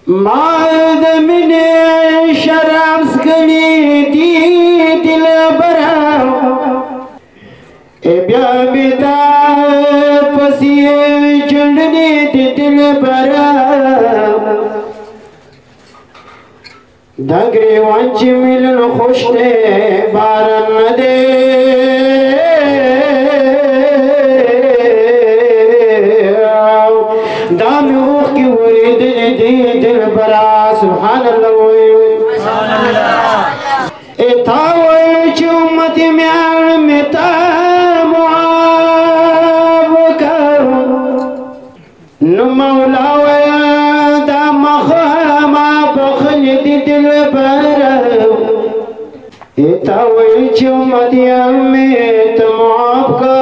मादमिन शराब स्कली दी दिल बरा ए ब्याबिता पसिए जड़ने दी दिल बरा दगरे वांच मिलन खुशते बारन दे दाम उख की वरी दिल बरा सुभान अल्लाह ए थावल चुमत म्याल मेता मुआब कर नु मौला दा मखमा बखल दिल बरा ए थावल चुमत में तो मुआब कर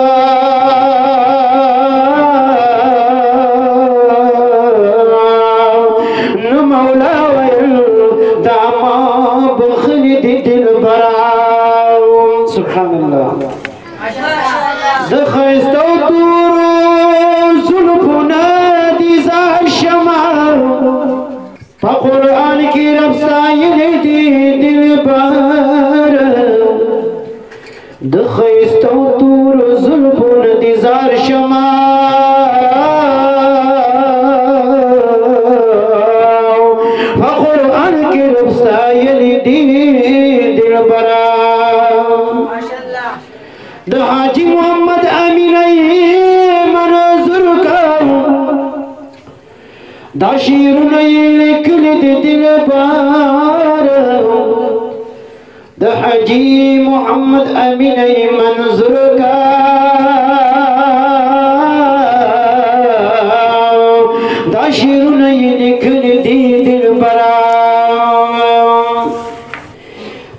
दखस्तो तूरो जुल्फुना दिजार शमार क़ुरआन की रफ्साइल दी दिल बार दखस्तो तूरो जुल्फुना दिजार शमार क़ुरआन की रफ्साइल दी दिल बार हाजी मोहम्मद अमीन मंजूर कर दाशीर लिखल दिल बार हाजी मोहम्मद अमीन मंजूर कर दाशीर लिखल दिल बार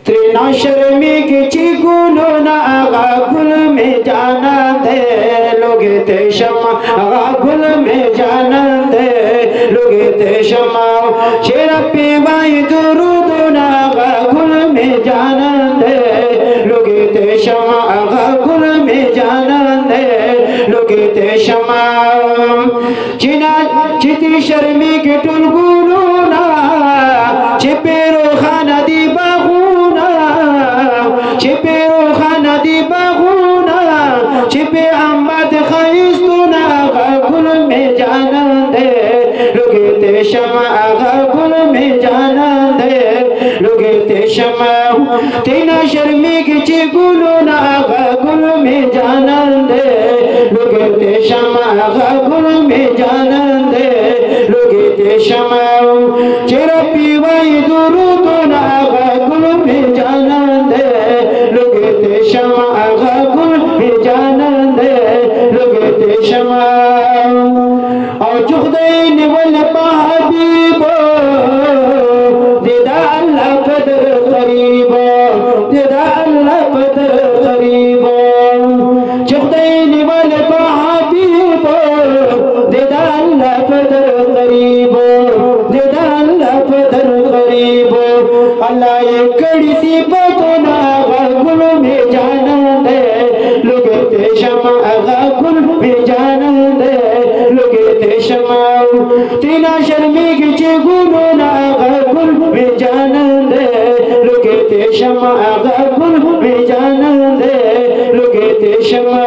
त्रिना शर्मी के चिगुलो ना गुल में जाना दे लोग ते शमा गुल में जाना दे लोग ते शमा शेर पे वाई दुरूद ना गुल में जाना दे लोग ते शमा गुल में जाना दे लोग ते शमा चिना चिति शर्मी के टुल गुलो ना चिपेरो खाना दी बागुना चिपेरो खाना दी बागुना चिपे अम्बद खैस्तुना गुल में जाना दे लोगे ते शमा गुल में जाना दे लोगे ते शमा तेना शर्मी के चिगुलुना गुल में जाना दे लोगे ते शमा गुल में जाना दे लोगे ते शमा चिरा पीवाई दुरूदुना गुल में जाना दे लोगे ते शमा गुल में जाना दे लोगे ते शमा और जुगदैन वल महबीबो दिदा अल्लाह कदर करीबो दिदा अल्लाह कदर करीबो जुगदैन वल महबीबो दिदा अल्लाह कदर करीबो दिदा अल्लाह कदर करीबो अल्लाह ये कड़ी सी बतोना गुल में जाना दे लोगे ते शमा गुल में जाना दे लोगे ते शमा तीना शर्मी के गुलो ना गुल में जाना दे लोगे ते शमा गुल में जाना दे लोगे ते शमा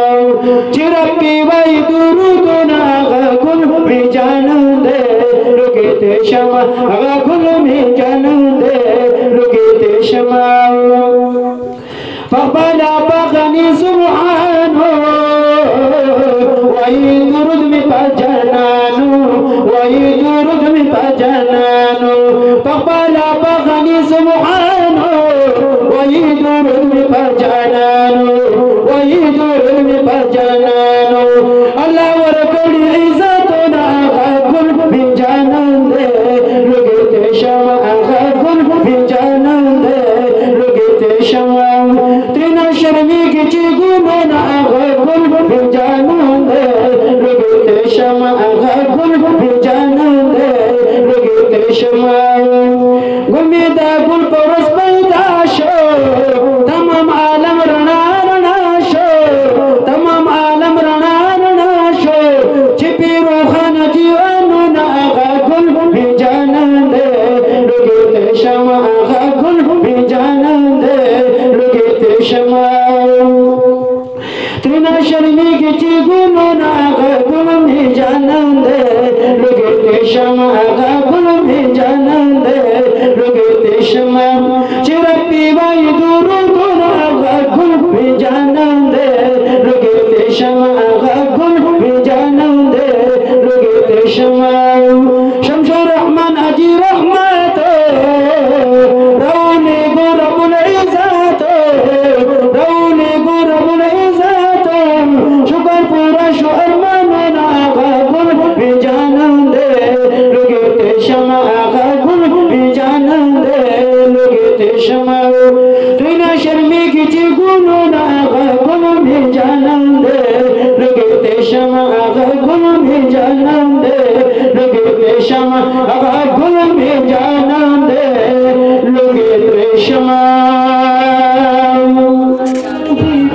चिरपी वाई दुरूद ना गुल में जाना दे लोगे ते शमा गुल में जाना दे लोगे ते शमा फबला बगनी सुब्हानो वही दुरूद में पजनानो वही दुरूद में पजनानो फबला बगनी सुब्हानो वही दुरूद में पजनानो वही दुरूद में पजनानो अल्लाह वर कड़ी इज्जत ना गुल में जाना दे लोगे ते शमा गुल में जाना दे लोगे ते शमा तीना शर्मी के चिगुलो ना गुल में जाना दे लोगे ते शमा गुल में जाना दे लोगे ते शमा गुमेदा गुल परस पैदा शो तमाम आलम रणा रणा शो तमाम आलम रणा रणा शो छिपी रोहन जीवन ना गुल में जाना हाजी रहमत रौने गो रब्बुल इज्जत रौने गो रब्बुल इज्जत शुक्र पूरा शुक्र मनाना आगा गुल भी जानंद लोगे ते शमा आगा गुल भी जानंद लोगे ते शमा तुई ना शर्मी की ची गुलो ना आगा गुल भी जानंद लोगे ते शमा आगा गुल भी जानंद लोगे ते शमा आगा गुल भी जानंद लोगे ते शमा